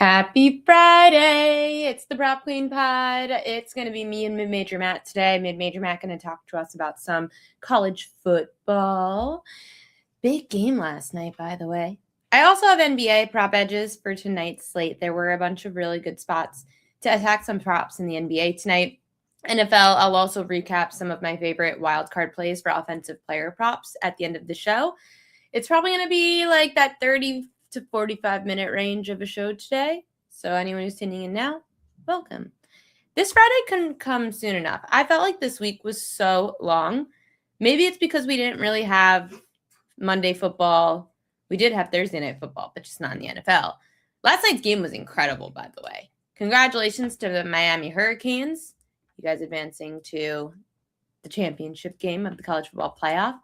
Happy Friday! It's the Prop Queen Pod. It's going to be me and Mid-Major Matt today. Mid-Major Matt going to talk to us about some college football. Big game last night, by the way. I also have NBA prop edges for tonight's slate. There were a bunch of really good spots to attack some props in the NBA tonight. NFL, I'll also recap some of my favorite wildcard plays for offensive player props at the end of the show. It's probably going to be like that 30 to 45-minute range of a show today. So anyone who's tuning in now, welcome. This Friday couldn't come soon enough. I felt like this week was so long. Maybe it's because we didn't really have Monday football. We did have Thursday night football, but just not in the NFL. Last night's game was incredible, by the way. Congratulations to the Miami Hurricanes. You guys advancing to the championship game of the college football playoff.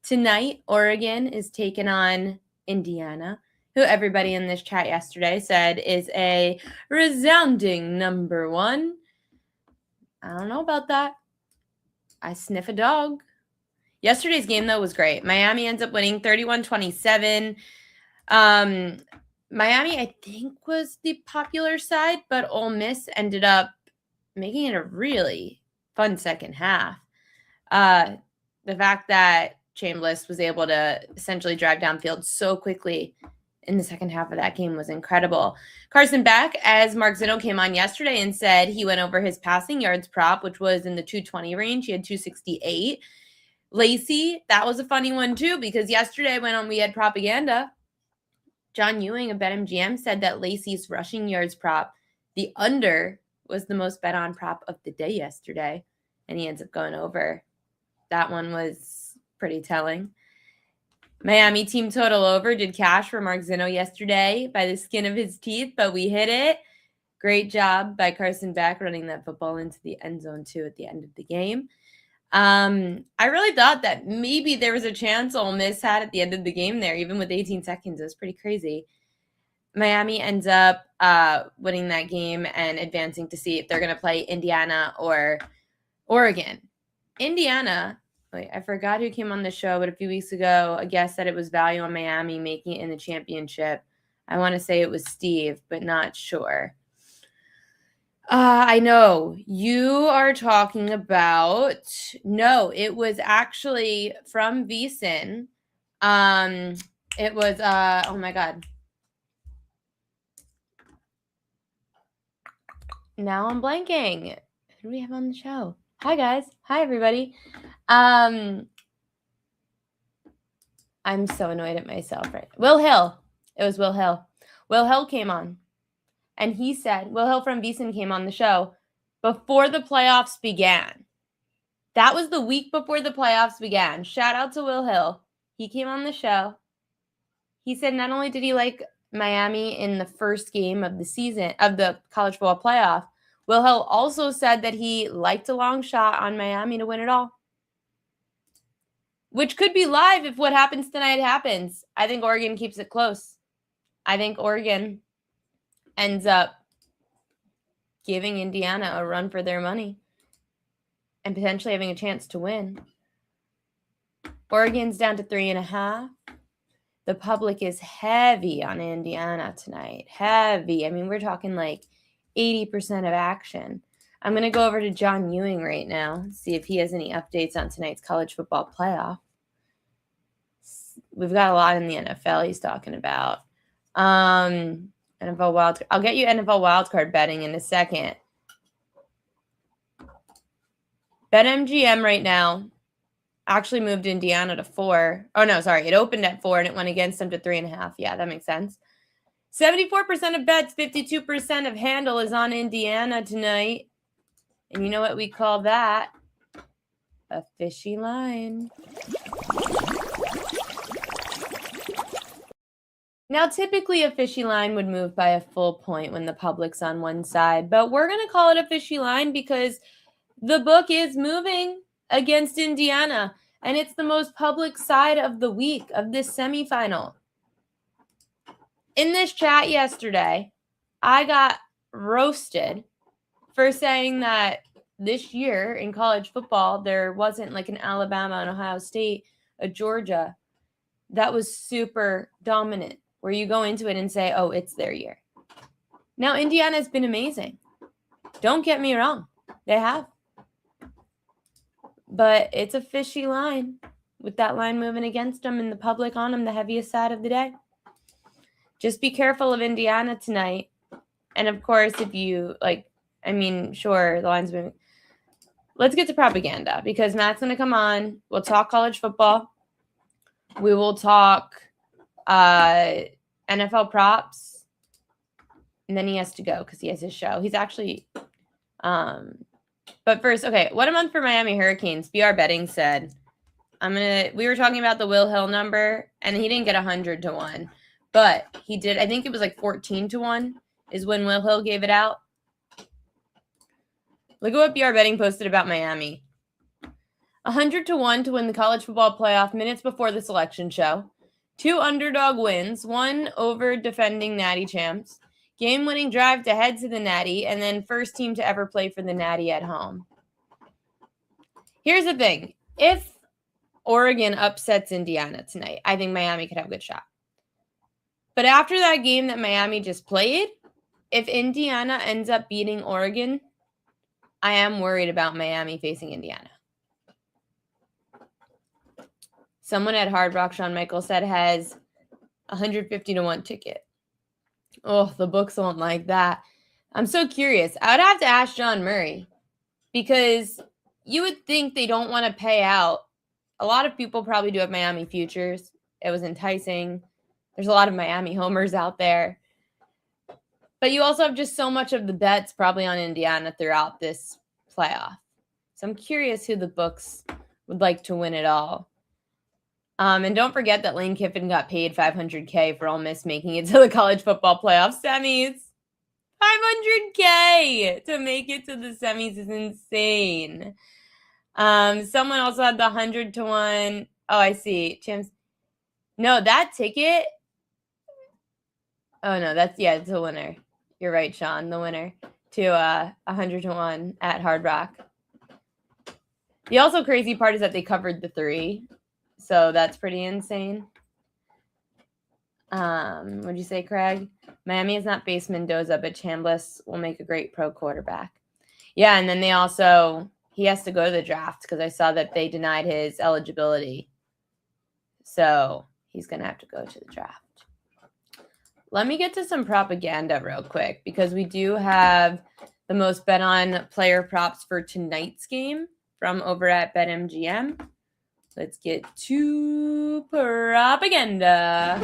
Tonight, Oregon is taking on Indiana, who everybody in this chat yesterday said is a resounding number one. I don't know about that. I sniff a dog. Yesterday's game, though, was great. Miami ends up winning 31-27. Miami, I think, was the popular side, but Ole Miss ended up making it a really fun second half. The fact that Chambliss was able to essentially drive downfield so quickly in the second half of that game was incredible. Carson Beck, as Mark Zeno came on yesterday and said he went over his passing yards prop, which was in the 220 range. He had 268. Lacey, that was a funny one too, because yesterday when we had propaganda, John Ewing of BetMGM said that Lacey's rushing yards prop, the under, was the most bet on prop of the day yesterday, and he ends up going over. That one was pretty telling. Miami team total over did cash for Mark Zeno yesterday by the skin of his teeth, but we hit it. Great job by Carson Beck running that football into the end zone too at the end of the game. I really thought that maybe there was a chance Ole Miss had at the end of the game there, even with 18 seconds. It was pretty crazy. Miami ends up winning that game and advancing to see if they're going to play Indiana or Oregon. Indiana, wait, I forgot who came on the show, but a few weeks ago, a guest said it was value on Miami making it in the championship. I want to say it was Steve, but not sure. I know you are talking about, no, it was actually from VSiN. It was, oh my God. Now I'm blanking. Who do we have on the show? Hi, guys. Hi, everybody. I'm so annoyed at myself, right? Will Hill. It was Will Hill. Will Hill came on. And he said, Will Hill from VSiN came on the show before the playoffs began. That was the week before the playoffs began. Shout out to Will Hill. He came on the show. He said not only did he like Miami in the first game of the season, of the college football playoff, Will Hill also said that he liked a long shot on Miami to win it all. Which could be live if what happens tonight happens. I think Oregon keeps it close. I think Oregon ends up giving Indiana a run for their money and potentially having a chance to win. Oregon's down to 3.5. The public is heavy on Indiana tonight. Heavy. I mean, we're talking like 80% of action. I'm going to go over to John Ewing right now, see if he has any updates on tonight's college football playoff. We've got a lot in the NFL he's talking about. NFL wild. I'll get you NFL wildcard betting in a second. BetMGM right now actually moved Indiana to 4. Oh, no, sorry. It opened at 4 and it went against them to 3.5. Yeah, that makes sense. 74% of bets, 52% of handle is on Indiana tonight. And you know what we call that? A fishy line. Now, typically a fishy line would move by a full point when the public's on one side, but we're going to call it a fishy line because the book is moving against Indiana, and it's the most public side of the week of this semifinal. In this chat yesterday, I got roasted for saying that this year in college football, there wasn't like an Alabama and Ohio State, a Georgia that was super dominant, where you go into it and say, oh, it's their year. Now, Indiana's been amazing. Don't get me wrong. They have. But it's a fishy line with that line moving against them and the public on them the heaviest side of the day. Just be careful of Indiana tonight. And, of course, if you, sure, the line's moving. Let's get to propaganda because Matt's going to come on. We'll talk college football. We will talk NFL props. And then he has to go because he has his show. He's actually but first, okay, what a month for Miami Hurricanes. BR Betting said, we were talking about the Will Hill number, and he didn't get 100 to 1. But he did, I think it was like 14 to 1 is when Will Hill gave it out. Look at what BR Betting posted about Miami. 100 to 1 to win the college football playoff minutes before the selection show. 2 underdog wins, 1 over defending Natty champs. Game-winning drive to head to the Natty, and then first team to ever play for the Natty at home. Here's the thing. If Oregon upsets Indiana tonight, I think Miami could have a good shot. But after that game that Miami just played, if Indiana ends up beating Oregon, I am worried about Miami facing Indiana. Someone at Hard Rock, Sean Michael said, has 150 to 1 ticket. Oh, the books won't like that. I'm so curious. I would have to ask John Murray because you would think they don't want to pay out. A lot of people probably do have Miami futures. It was enticing. There's a lot of Miami homers out there. But you also have just so much of the bets probably on Indiana throughout this playoff. So I'm curious who the books would like to win it all. And don't forget that Lane Kiffin got paid $500K for Ole Miss making it to the college football playoff semis. $500K to make it to the semis is insane. Someone also had the 100 to 1. Oh, I see. Champs. No, that ticket. Oh, no, it's a winner. You're right, Sean, the winner to 100 to 1 at Hard Rock. The also crazy part is that they covered the 3. So that's pretty insane. What'd you say, Craig? Miami has not faced Mendoza, but Chambliss will make a great pro quarterback. Yeah, and then he has to go to the draft because I saw that they denied his eligibility. So he's going to have to go to the draft. Let me get to some propaganda real quick because we do have the most bet on player props for tonight's game from over at BetMGM. Let's get to propaganda.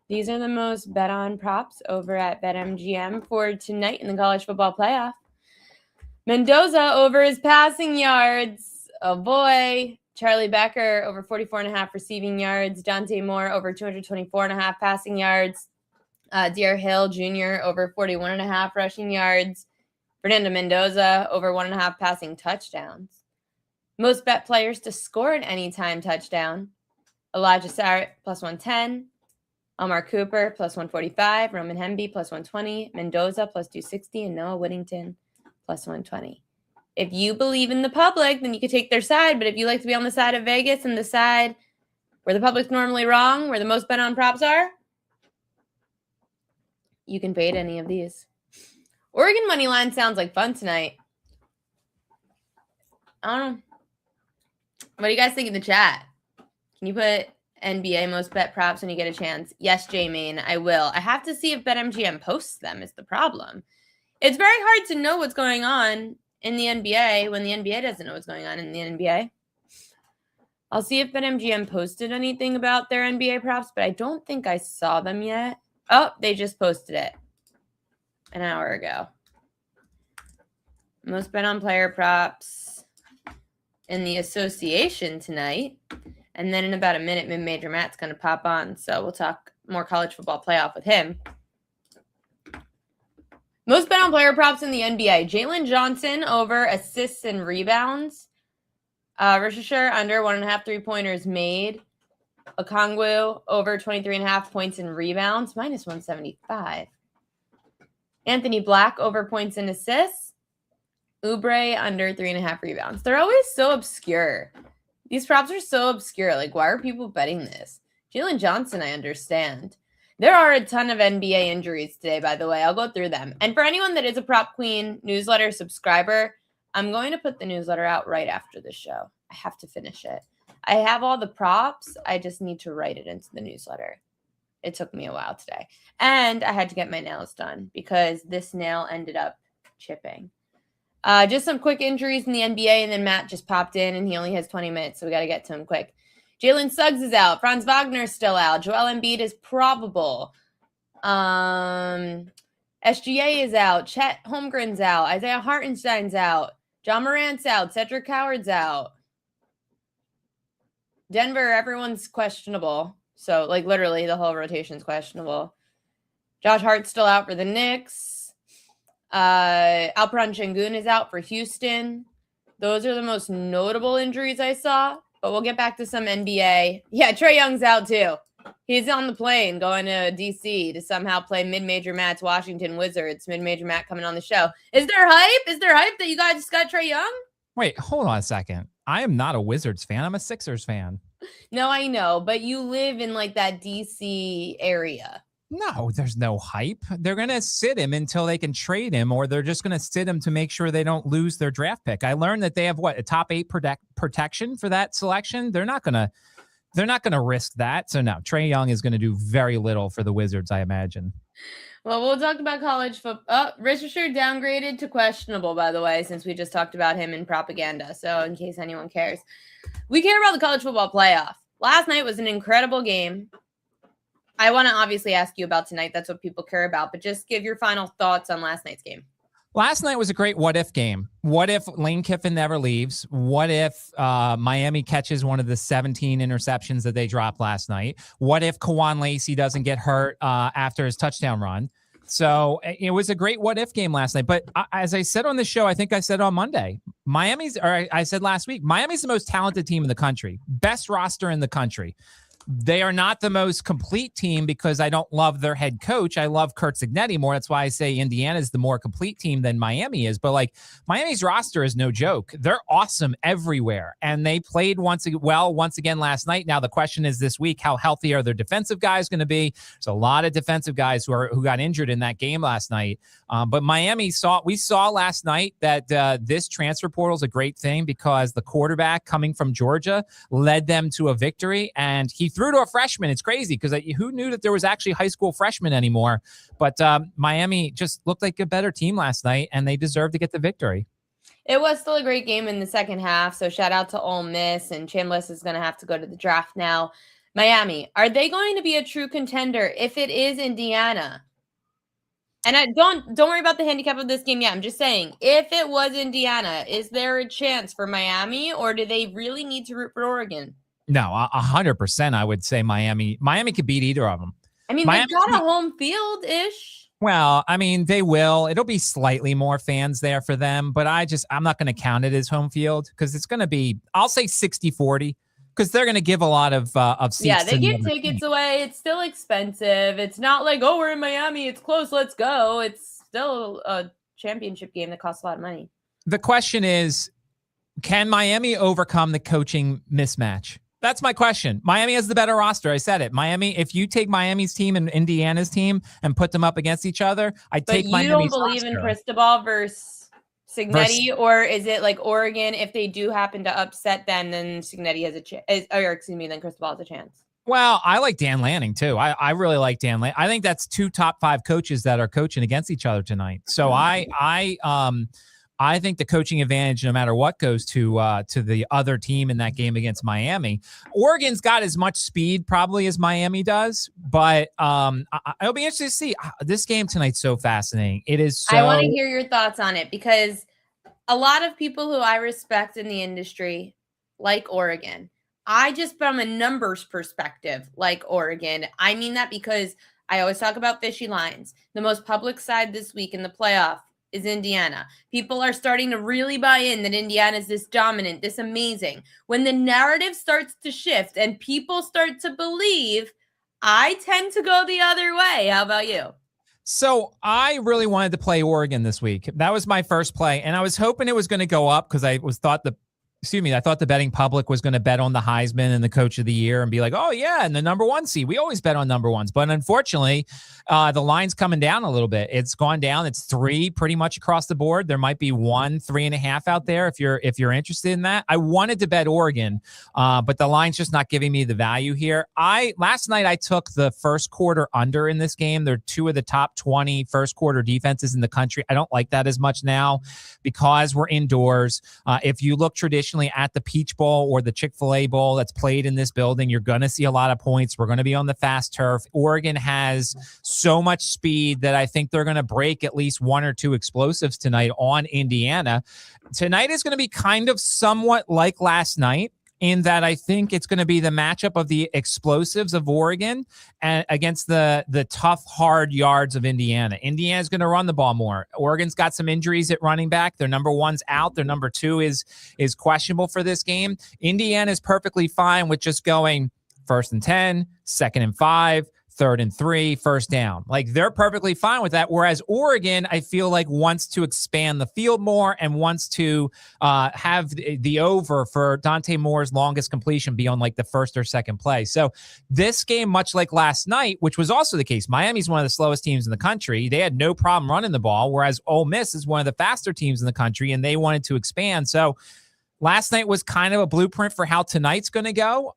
These are the most bet on props over at BetMGM for tonight in the college football playoff. Mendoza over his passing yards. Oh boy. Charlie Becker over 44.5 receiving yards. Dante Moore over 224.5 passing yards. Dear Hill Jr. over 41.5 rushing yards. Fernando Mendoza over 1.5 passing touchdowns. Most bet players to score an anytime touchdown. Elijah Sarrett plus 110. Amar Cooper plus 145. Roman Hemby plus 120. Mendoza plus 260. And Noah Whittington plus 120. If you believe in the public, then you could take their side. But if you like to be on the side of Vegas and the side where the public's normally wrong, where the most bet on props are, you can fade any of these. Oregon money line sounds like fun tonight. I don't know. What do you guys think in the chat? Can you put NBA most bet props when you get a chance? Yes, J-Main, I will. I have to see if BetMGM posts them is the problem. It's very hard to know what's going on in the NBA when the NBA doesn't know what's going on in the NBA. I'll see if BetMGM posted anything about their NBA props, but I don't think I saw them yet. Oh, they just posted it an hour ago. Most bet on player props in the association tonight. And then in about a minute, Mid-Major Matt's going to pop on. So we'll talk more college football playoff with him. Most bet on player props in the NBA. Jalen Johnson over assists and rebounds. Rishisher under 1.5 3-pointers made. Okongwu over 23.5 points and rebounds, minus 175. Anthony Black over points and assists. Oubre under 3.5 rebounds. They're always so obscure. These props are so obscure. Like, why are people betting this? Jalen Johnson, I understand. There are a ton of NBA injuries today, by the way. I'll go through them. And for anyone that is a Prop Queen newsletter subscriber, I'm going to put the newsletter out right after the show. I have to finish it. I have all the props. I just need to write it into the newsletter. It took me a while today. And I had to get my nails done because this nail ended up chipping. Just some quick injuries in the NBA, and then Matt just popped in, and he only has 20 minutes, so we got to get to him quick. Jalen Suggs is out. Franz Wagner is still out. Joel Embiid is probable. SGA is out. Chet Holmgren's out. Isaiah Hartenstein's out. John Morant's out. Cedric Howard's out. Denver, everyone's questionable. So, like, literally, the whole rotation's questionable. Josh Hart's still out for the Knicks. Alperen Şengün is out for Houston. Those are the most notable injuries I saw. But we'll get back to some NBA. Yeah, Trae Young's out too. He's on the plane going to D.C. to somehow play Mid-Major Matt's Washington Wizards. Mid-Major Matt coming on the show. Is there hype? Is there hype that you guys just got Trae Young? Wait, hold on a second. I am not a Wizards fan. I'm a Sixers fan. No, I know, but you live in like that D.C. area. No, there's no hype. They're going to sit him until they can trade him, or they're just going to sit him to make sure they don't lose their draft pick. I learned that they have a top 8 protection for that selection. They're not going to risk that. So no, Trae Young is going to do very little for the Wizards, I imagine. Well, we'll talk about college football. Oh, Richard downgraded to questionable, by the way, since we just talked about him in propaganda. So in case anyone cares, we care about the college football playoff. Last night was an incredible game. I want to obviously ask you about tonight. That's what people care about. But just give your final thoughts on last night's game. Last night was a great what-if game. What if Lane Kiffin never leaves? What if Miami catches one of the 17 interceptions that they dropped last night? What if Kawan Lacey doesn't get hurt after his touchdown run? So it was a great what-if game last night. But as I said on the show, I think I said on Monday, I said last week, Miami's the most talented team in the country. Best roster in the country. They are not the most complete team because I don't love their head coach. I love Kurt Cignetti more. That's why I say Indiana is the more complete team than Miami is. But like Miami's roster is no joke. They're awesome everywhere. And they played once again last night. Now the question is this week, how healthy are their defensive guys going to be? There's a lot of defensive guys who got injured in that game last night. But Miami we saw last night that this transfer portal is a great thing because the quarterback coming from Georgia led them to a victory, and he threw to a freshman. It's crazy because who knew that there was actually high school freshmen anymore? But Miami just looked like a better team last night, and they deserved to get the victory. It was still a great game in the second half. So shout out to Ole Miss, and Chambliss is going to have to go to the draft now. Miami, are they going to be a true contender if it is Indiana? And don't worry about the handicap of this game yet. I'm just saying, if it was Indiana, is there a chance for Miami, or do they really need to root for Oregon? No, 100%. I would say Miami could beat either of them. I mean, they've got a home field-ish. Well, I mean, they will. It'll be slightly more fans there for them, but I'm not going to count it as home field because it's going to be, I'll say 60-40 because they're going to give a lot of seats. Yeah, they give tickets away. It's still expensive. It's not like, oh, we're in Miami. It's close. Let's go. It's still a championship game that costs a lot of money. The question is, can Miami overcome the coaching mismatch? That's my question. Miami has the better roster. I said it. Miami, if you take Miami's team and Indiana's team and put them up against each other, I'd take Miami's roster. But you don't believe in Cristobal versus Cignetti, or is it like Oregon, if they do happen to upset them, then Cignetti has a chance, then Cristobal has a chance? Well, I like Dan Lanning, too. I really like Dan Lanning. I think that's 2 top 5 coaches that are coaching against each other tonight. So I think the coaching advantage, no matter what, goes to the other team in that game against Miami. Oregon's got as much speed probably as Miami does, but it'll be interesting to see. This game tonight's so fascinating. It is so. I want to hear your thoughts on it because a lot of people who I respect in the industry like Oregon. I just, from a numbers perspective, like Oregon. I mean that because I always talk about fishy lines. The most public side this week in the playoff is Indiana. People are starting to really buy in that Indiana is this dominant, this amazing. When the narrative starts to shift and people start to believe, I tend to go the other way. How about you? So I really wanted to play Oregon this week. That was my first play, and I was hoping it was going to go up because I thought the excuse me, I thought the betting public was going to bet on the Heisman and the Coach of the Year and be like, oh, yeah, and the number one seed. We always bet on number ones. But unfortunately, the line's coming down a little bit. It's gone down. It's 3 pretty much across the board. There might be 1, 3.5 out there if you're interested in that. I wanted to bet Oregon, but the line's just not giving me the value here. Last night I took the first quarter under in this game. They're 2 of the top 20 first quarter defenses in the country. I don't like that as much now because we're indoors. If you look traditionally at the Peach Bowl or the Chick-fil-A Bowl that's played in this building, you're going to see a lot of points. We're going to be on the fast turf. Oregon has so much speed that I think they're going to break at least 1 or 2 explosives tonight on Indiana. Tonight is going to be kind of somewhat like last night, in that I think it's going to be the matchup of the explosives of Oregon and against the tough, hard yards of Indiana. Indiana's going to run the ball more. Oregon's got some injuries at running back. Their number 1's out. Their number 2 is questionable for this game. Indiana is perfectly fine with just going 1st and 10, 2nd and 5, 3rd and 3, first down. Like, they're perfectly fine with that. Whereas Oregon, I feel like, wants to expand the field more and wants to have the over for Dante Moore's longest completion be on like the 1st or 2nd play. So this game, much like last night, which was also the case, Miami's one of the slowest teams in the country. They had no problem running the ball, whereas Ole Miss is one of the faster teams in the country, and they wanted to expand. So last night was kind of a blueprint for how tonight's going to go.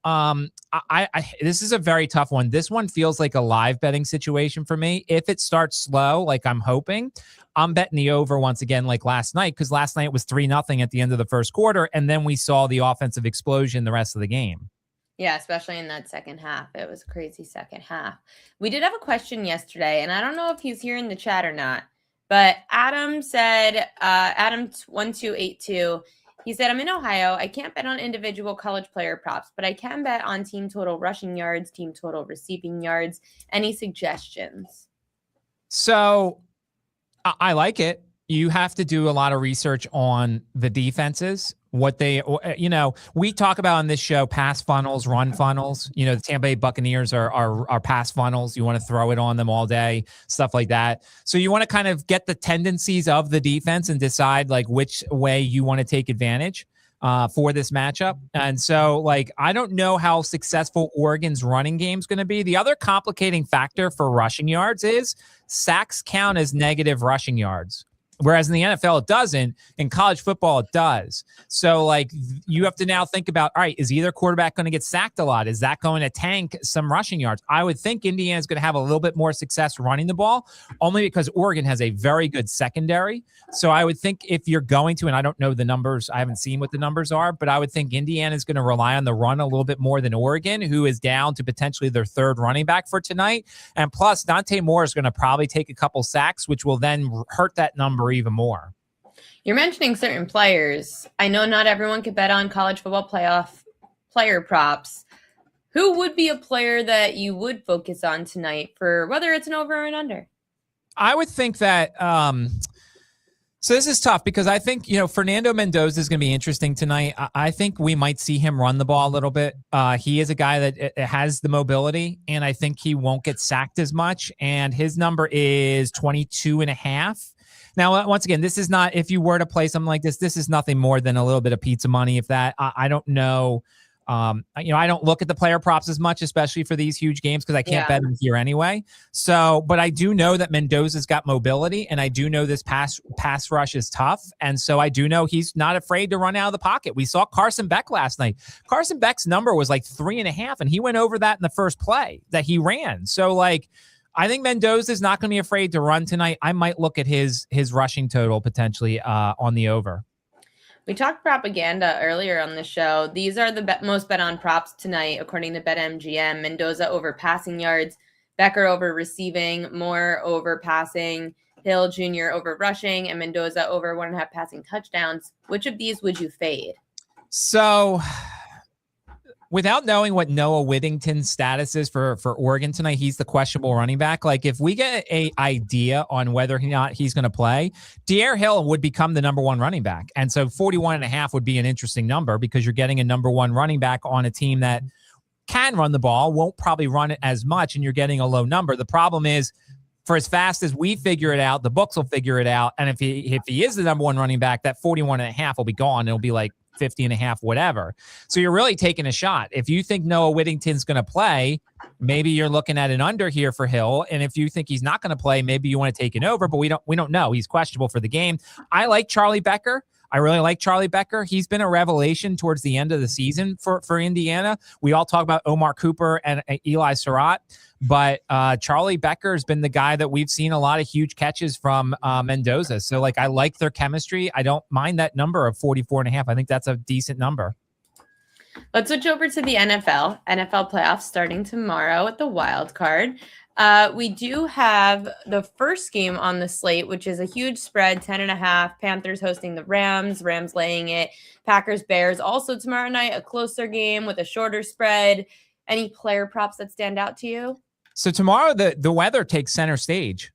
This is a very tough one. This one feels like a live betting situation for me. If it starts slow, like I'm hoping, I'm betting the over once again, like last night, because last night was 3-0 at the end of the first quarter, and then we saw the offensive explosion the rest of the game. Yeah, especially in that second half. It was a crazy second half. We did have a question yesterday, and I don't know if he's here in the chat or not, but Adam said, Adam1282, he said, I'm in Ohio. I can't bet on individual college player props, but I can bet on team total rushing yards, team total receiving yards. Any suggestions? So I like it. You have to do a lot of research on the defenses, what they, we talk about on this show, pass funnels, run funnels. The Tampa Bay Buccaneers are pass funnels. You want to throw it on them all day, stuff like that. So you want to kind of get the tendencies of the defense and decide like which way you want to take advantage for this matchup. And so, like, I don't know how successful Oregon's running game is going to be. The other complicating factor for rushing yards is sacks count as negative rushing yards. Whereas in the NFL, it doesn't. In college football, it does. So, like, you have to now think about, all right, is either quarterback going to get sacked a lot? Is that going to tank some rushing yards? I would think Indiana's going to have a little bit more success running the ball, only because Oregon has a very good secondary. So I would think if you're going to, and I don't know the numbers, I haven't seen what the numbers are, but I would think Indiana's going to rely on the run a little bit more than Oregon, who is down to potentially their 3rd running back for tonight. And plus, Dante Moore is going to probably take a couple sacks, which will then hurt that number even more. You're mentioning certain players. I know not everyone could bet on college football playoff player props. Who would be a player that you would focus on tonight for whether it's an over or an under? I would think that so this is tough because I think, Fernando Mendoza is going to be interesting tonight. I think we might see him run the ball a little bit. He is a guy that has the mobility, and I think he won't get sacked as much. And his number is 22.5. Now, once again, this is not, if you were to play something like this is nothing more than a little bit of pizza money. If that, I don't know. I don't look at the player props as much, especially for these huge games, because I can't bet them here anyway. So, but I do know that Mendoza's got mobility, and I do know this pass rush is tough. And so I do know he's not afraid to run out of the pocket. We saw Carson Beck last night. Carson Beck's number was like 3.5, and he went over that in the first play that he ran. So, like, I think Mendoza is not going to be afraid to run tonight. I might look at his rushing total potentially on the over. We talked propaganda earlier on the show. These are the most bet on props tonight, according to BetMGM. Mendoza over passing yards, Becker over receiving, Moore over passing, Hill Jr. over rushing, and Mendoza over 1.5 passing touchdowns. Which of these would you fade? So, without knowing what Noah Whittington's status is for Oregon tonight, he's the questionable running back. Like, if we get an idea on whether or not he's going to play, De'Aaron Hill would become the number 1 running back. And so 41.5 would be an interesting number because you're getting a number 1 running back on a team that can run the ball, won't probably run it as much, and you're getting a low number. The problem is, for as fast as we figure it out, the books will figure it out. And if he is the number 1 running back, that 41.5 will be gone. It'll be like 50.5, whatever. So you're really taking a shot. If you think Noah Whittington's going to play, maybe you're looking at an under here for Hill. And if you think he's not going to play, maybe you want to take an over, but we don't know. He's questionable for the game. I like Charlie Becker. I really like Charlie Becker. He's been a revelation towards the end of the season for Indiana. We all talk about Omar Cooper and Eli Surratt, but Charlie Becker has been the guy that we've seen a lot of huge catches from Mendoza. So, like, I like their chemistry. I don't mind that number of 44.5. I think that's a decent number. Let's switch over to the NFL. NFL playoffs starting tomorrow at the wild card. We do have the first game on the slate, which is a huge spread, 10.5. Panthers hosting the Rams, Rams laying it. Packers, Bears also tomorrow night, a closer game with a shorter spread. Any player props that stand out to you? So tomorrow, the weather takes center stage.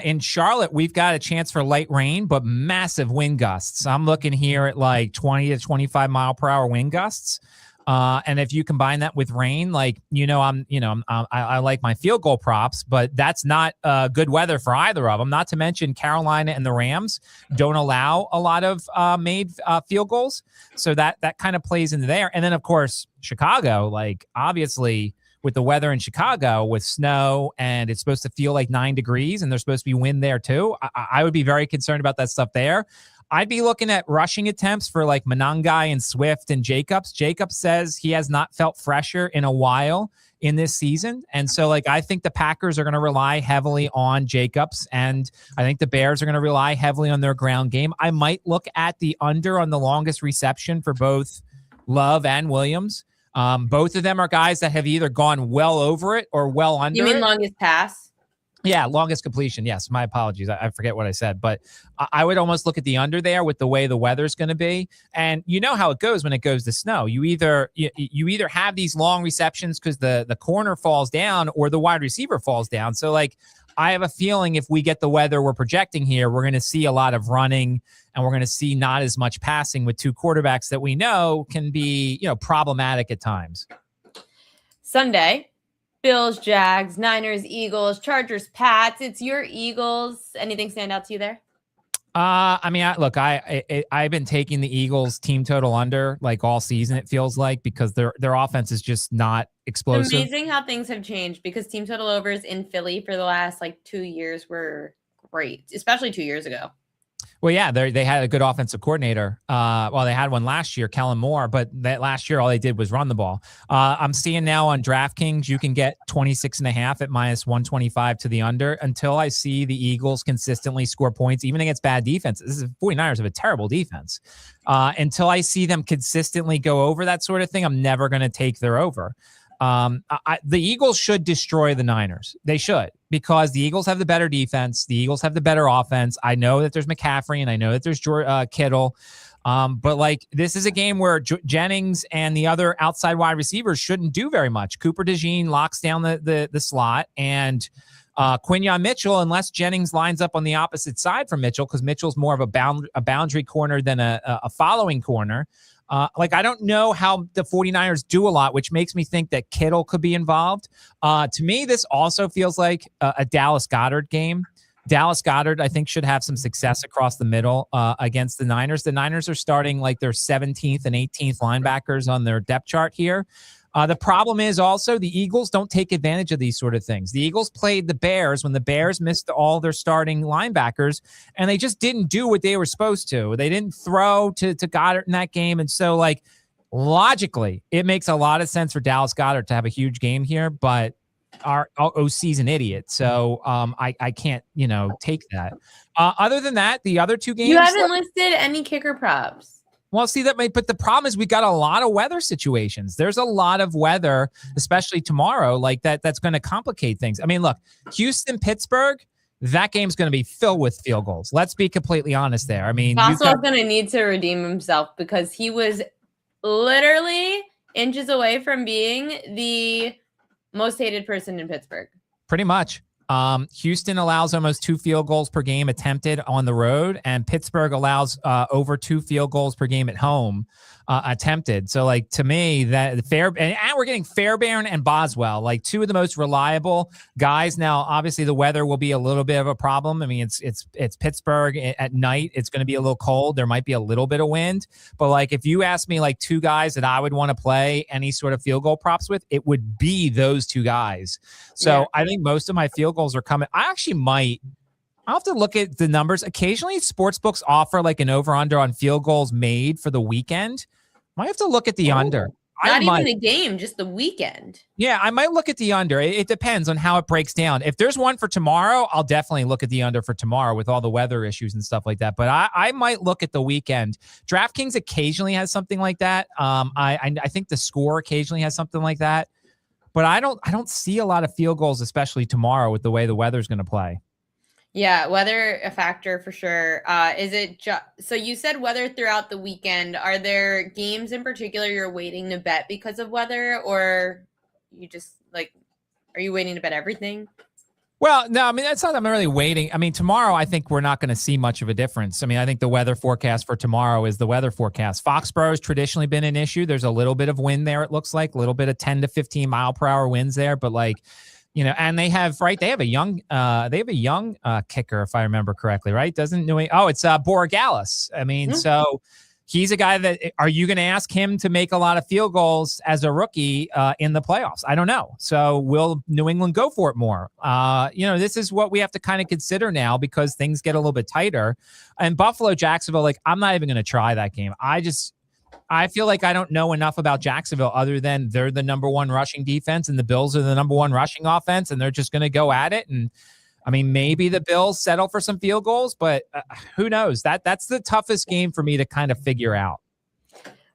In Charlotte, we've got a chance for light rain, but massive wind gusts. I'm looking here at like 20 to 25 mile per hour wind gusts. And if you combine that with rain, like, I like my field goal props, but that's not good weather for either of them. Not to mention Carolina and the Rams don't allow a lot of made field goals. So that kind of plays into there. And then, of course, Chicago, like, obviously, with the weather in Chicago with snow, and it's supposed to feel like 9 degrees and there's supposed to be wind there too. I would be very concerned about that stuff there. I'd be looking at rushing attempts for like Monangai and Swift and Jacobs. Jacobs says he has not felt fresher in a while in this season. And so, like, I think the Packers are going to rely heavily on Jacobs, and I think the Bears are going to rely heavily on their ground game. I might look at the under on the longest reception for both Love and Williams. Both of them are guys that have either gone well over it or well under it. You mean longest pass? Yeah, longest completion. Yes, my apologies. I forget what I said, but I would almost look at the under there with the way the weather's going to be. And you know how it goes when it goes to snow. You either have these long receptions because the corner falls down or the wide receiver falls down. So, like, I have a feeling if we get the weather we're projecting here, we're going to see a lot of running and we're going to see not as much passing with two quarterbacks that we know can be, problematic at times. Sunday. Bills, Jags, Niners, Eagles, Chargers, Pats. It's your Eagles. Anything stand out to you there? I've been taking the Eagles team total under like all season. It feels like, because their offense is just not explosive. It's amazing how things have changed, because team total overs in Philly for the last 2 years were great, especially 2 years ago. Well, yeah, they had a good offensive coordinator. They had one last year, Kellen Moore, but that last year all they did was run the ball. I'm seeing now on DraftKings you can get 26.5 at minus 125 to the under. Until I see the Eagles consistently score points, even against bad defense. This is 49ers have a terrible defense. Until I see them consistently go over that sort of thing, I'm never going to take their over. The Eagles should destroy the Niners. They should, because the Eagles have the better defense. The Eagles have the better offense. I know that there's McCaffrey and I know that there's Kittle. But this is a game where Jennings and the other outside wide receivers shouldn't do very much. Cooper DeJean locks down the slot, and Quinyon Mitchell, unless Jennings lines up on the opposite side from Mitchell, because Mitchell's more of a boundary corner than a following corner. I don't know how the 49ers do a lot, which makes me think that Kittle could be involved. To me, this also feels like a Dallas Goedert game. Dallas Goedert, I think, should have some success across the middle against the Niners. The Niners are starting like their 17th and 18th linebackers on their depth chart here. The problem is also the Eagles don't take advantage of these sort of things. The Eagles played the Bears when the Bears missed all their starting linebackers, and they just didn't do what they were supposed to. They didn't throw to Goddard in that game. And so, logically, it makes a lot of sense for Dallas Goedert to have a huge game here, but our OC's an idiot. So I can't, take that. Other than that, the other two games. You haven't listed any kicker props. Well, see, but the problem is we got a lot of weather situations. There's a lot of weather, especially tomorrow, that's going to complicate things. I mean, look, Houston, Pittsburgh, that game's going to be filled with field goals. Let's be completely honest there. I mean, Boswell's going to need to redeem himself, because he was literally inches away from being the most hated person in Pittsburgh. Pretty much. Houston allows almost 2 field goals per game attempted on the road, and Pittsburgh allows over 2 field goals per game at home. attempted. So like to me that and we're getting Fairbairn and Boswell, like two of the most reliable guys. Now, obviously the weather will be a little bit of a problem. I mean, it's Pittsburgh at night. It's going to be a little cold. There might be a little bit of wind, but like if you ask me like two guys that I would want to play any sort of field goal props with, it would be those two guys. So I think most of my field goals are coming. I'll have to look at the numbers. Occasionally sports books offer like an over under on field goals made for the weekend. Might have to look at the under. Not even the game, just the weekend. Yeah, I might look at the under. It depends on how it breaks down. If there's one for tomorrow, I'll definitely look at the under for tomorrow with all the weather issues and stuff like that. But I might look at the weekend. DraftKings occasionally has something like that. I think the Score occasionally has something like that. But I don't see a lot of field goals, especially tomorrow with the way the weather's going to play. Yeah, weather a factor for sure. Is it so you said weather throughout the weekend? Are there games in particular you're waiting to bet because of weather, or you just like are you waiting to bet everything? Well, no, I mean that's not. I'm really waiting. I mean, tomorrow I think we're not going to see much of a difference. I mean, I think the weather forecast for tomorrow is the weather forecast. Foxborough has traditionally been an issue. There's a little bit of wind there. It looks like a little bit of 10 to 15 mile per hour winds there, but like. You know, and they have a young kicker, if I remember correctly, right? It's Borgalis. I mean, so he's a guy that, are you going to ask him to make a lot of field goals as a rookie in the playoffs? I don't know. So will New England go for it more? This is what we have to kind of consider now because things get a little bit tighter. And Buffalo, Jacksonville, like I'm not even going to try that game. I feel like I don't know enough about Jacksonville other than they're the number one rushing defense and the Bills are the number one rushing offense and they're just going to go at it. And I mean, maybe the Bills settle for some field goals, but who knows? That's the toughest game for me to kind of figure out.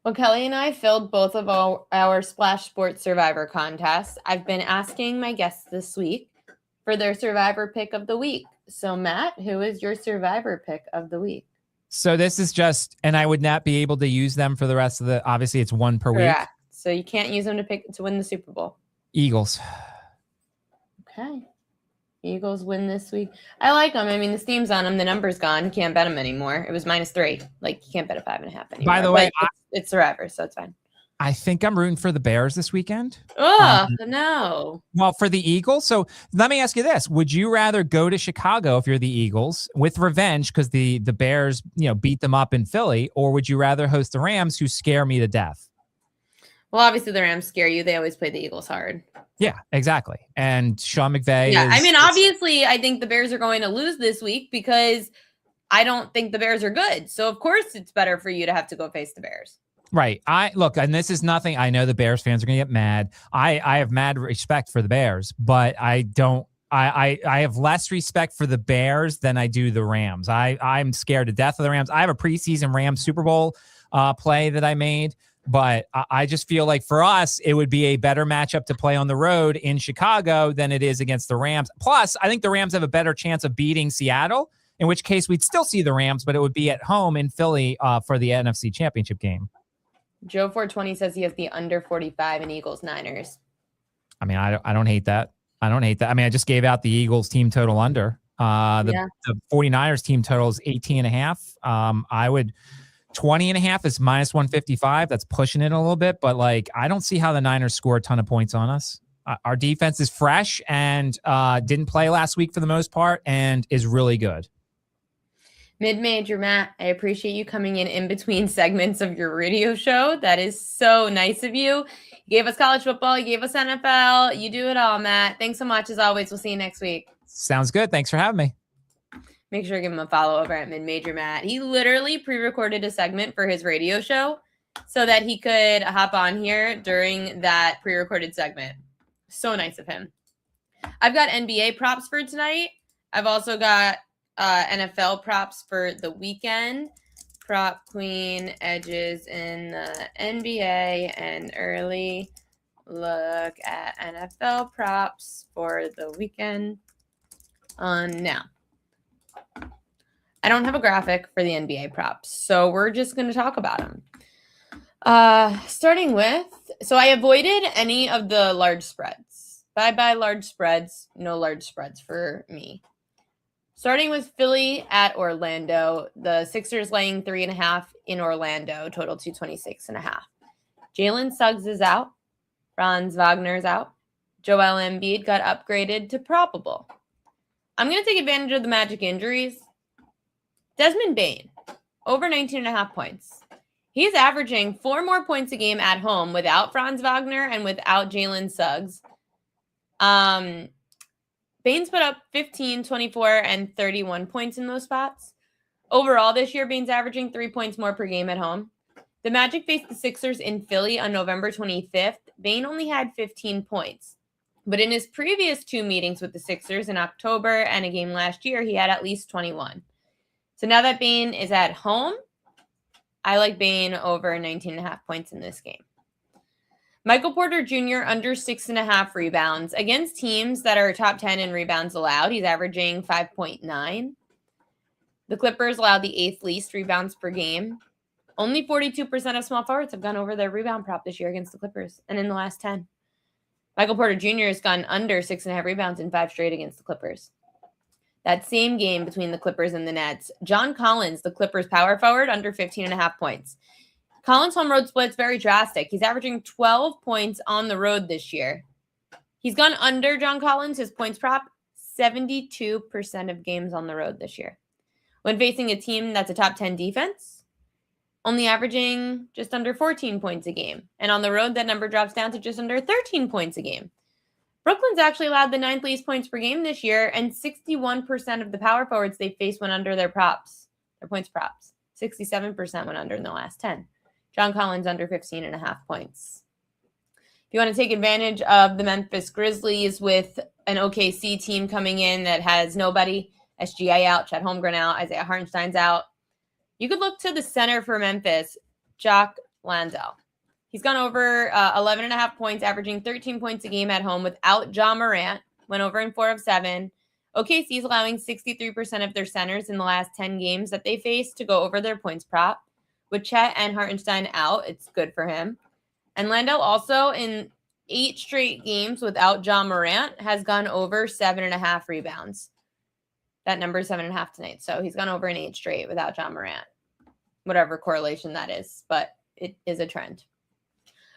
Well, Kelly and I filled both of our Splash Sports Survivor contests. I've been asking my guests this week for their Survivor pick of the week. So Matt, who is your Survivor pick of the week? So this is just, and I would not be able to use them for the rest of obviously it's one per week. So you can't use them to win the Super Bowl. Eagles. Okay. Eagles win this week. I like them. I mean, the steam's on them. The number's gone. You can't bet them anymore. It was -3. Like you can't bet a 5.5 anymore. By the way, it's Survivor, so it's fine. I think I'm rooting for the Bears this weekend. Oh, no. Well, for the Eagles. So let me ask you this. Would you rather go to Chicago if you're the Eagles with revenge because the Bears, beat them up in Philly, or would you rather host the Rams who scare me to death? Well, obviously the Rams scare you. They always play the Eagles hard. Yeah, exactly. And Sean McVay. Yeah, I mean, obviously I think the Bears are going to lose this week because I don't think the Bears are good. So, of course, it's better for you to have to go face the Bears. Right. And this is nothing. I know the Bears fans are going to get mad. I have mad respect for the Bears, but I have less respect for the Bears than I do the Rams. I'm scared to death of the Rams. I have a preseason Rams Super Bowl play that I made, but I just feel like for us, it would be a better matchup to play on the road in Chicago than it is against the Rams. Plus, I think the Rams have a better chance of beating Seattle, in which case we'd still see the Rams, but it would be at home in Philly for the NFC Championship game. Joe 420 says he has the under 45 in Eagles Niners. I mean, I don't hate that. I mean, I just gave out the Eagles team total under. The 49ers team total is 18.5. I would 20.5 is -155. That's pushing it a little bit, but like I don't see how the Niners score a ton of points on us. Our defense is fresh and didn't play last week for the most part and is really good. Mid-Major Matt, I appreciate you coming in between segments of your radio show. That is so nice of you. You gave us college football. You gave us NFL. You do it all, Matt. Thanks so much. As always, we'll see you next week. Sounds good. Thanks for having me. Make sure to give him a follow over at Mid-Major Matt. He literally pre-recorded a segment for his radio show so that he could hop on here during that pre-recorded segment. So nice of him. I've got NBA props for tonight. I've also got NFL props for the weekend. Prop Queen edges in the NBA and early look at NFL props for the weekend. Now, I don't have a graphic for the NBA props, so we're just going to talk about them. Starting with, so I avoided any of the large spreads. Bye-bye large spreads. No large spreads for me. Starting with Philly at Orlando, the Sixers laying 3.5 in Orlando, total 226.5. Jalen Suggs is out. Franz Wagner's out. Joel Embiid got upgraded to probable. I'm going to take advantage of the Magic injuries. Desmond Bane, over 19.5 points. He's averaging 4 more points a game at home without Franz Wagner and without Jalen Suggs. Bane's put up 15, 24, and 31 points in those spots. Overall this year, Bane's averaging 3 points more per game at home. The Magic faced the Sixers in Philly on November 25th. Bane only had 15 points. But in his previous 2 meetings with the Sixers in October and a game last year, he had at least 21. So now that Bane is at home, I like Bane over 19.5 points in this game. Michael Porter Jr. under 6.5 rebounds. Against teams that are top 10 in rebounds allowed, he's averaging 5.9. The Clippers allowed the 8th least rebounds per game. Only 42% of small forwards have gone over their rebound prop this year against the Clippers, and in the last 10. Michael Porter Jr. has gone under 6.5 rebounds in 5 straight against the Clippers. That same game between the Clippers and the Nets, John Collins, the Clippers power forward, under 15.5 points. Collins' home road split's very drastic. He's averaging 12 points on the road this year. He's gone under John Collins, his points prop, 72% of games on the road this year. When facing a team that's a top 10 defense, only averaging just under 14 points a game. And on the road, that number drops down to just under 13 points a game. Brooklyn's actually allowed the 9th least points per game this year, and 61% of the power forwards they faced went under their points props. 67% went under in the last 10. John Collins under 15.5 points. If you want to take advantage of the Memphis Grizzlies with an OKC team coming in that has nobody, SGA out, Chet Holmgren out, Isaiah Hartenstein's out, you could look to the center for Memphis, Jock Landale. He's gone over 11.5 points, averaging 13 points a game at home without Ja Morant. Went over in 4 of 7. OKC is allowing 63% of their centers in the last 10 games that they faced to go over their points prop. With Chet and Hartenstein out, it's good for him. And Landale also, in 8 straight games without Ja Morant, has gone over 7.5 rebounds. That number is 7.5 tonight. So he's gone over in 8 straight without Ja Morant. Whatever correlation that is, but it is a trend.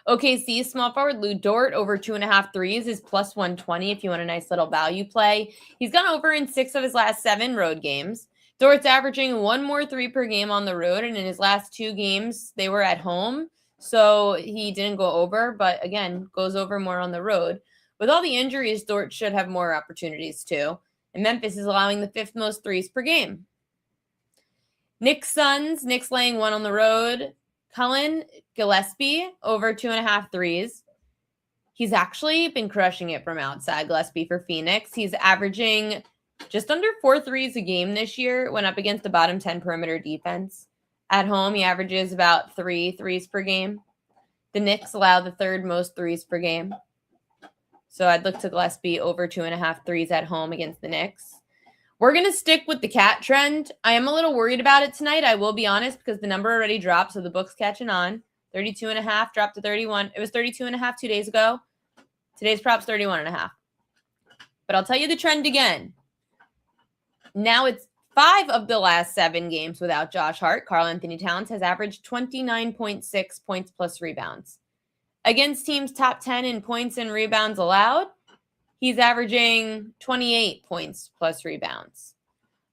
OKC small forward Lou Dort over 2.5 threes is plus 120 if you want a nice little value play. He's gone over in 6 of his last 7 road games. Dort's averaging 1 more 3 per game on the road, and in his last 2 games, they were at home. So he didn't go over, but again, goes over more on the road. With all the injuries, Dort should have more opportunities too. And Memphis is allowing the 5th most 3s per game. Knicks Suns, Knicks laying 1 on the road. Cullen Gillespie over 2.5 threes. He's actually been crushing it from outside. Gillespie for Phoenix. He's averaging just under 4 threes a game this year when up against the bottom 10 perimeter defense. At home, he averages about 3 threes per game. The Knicks allow the 3rd most 3s per game. So I'd look to Gillespie over 2.5 threes at home against the Knicks. We're going to stick with the cat trend. I am a little worried about it tonight, I will be honest, because the number already dropped, so the book's catching on. 32.5 dropped to 31. It was 32.5 2 days ago. Today's prop's 31.5. But I'll tell you the trend again. Now it's 5 of the last 7 games without Josh Hart. Karl Anthony Towns has averaged 29.6 points plus rebounds. Against teams top 10 in points and rebounds allowed, he's averaging 28 points plus rebounds.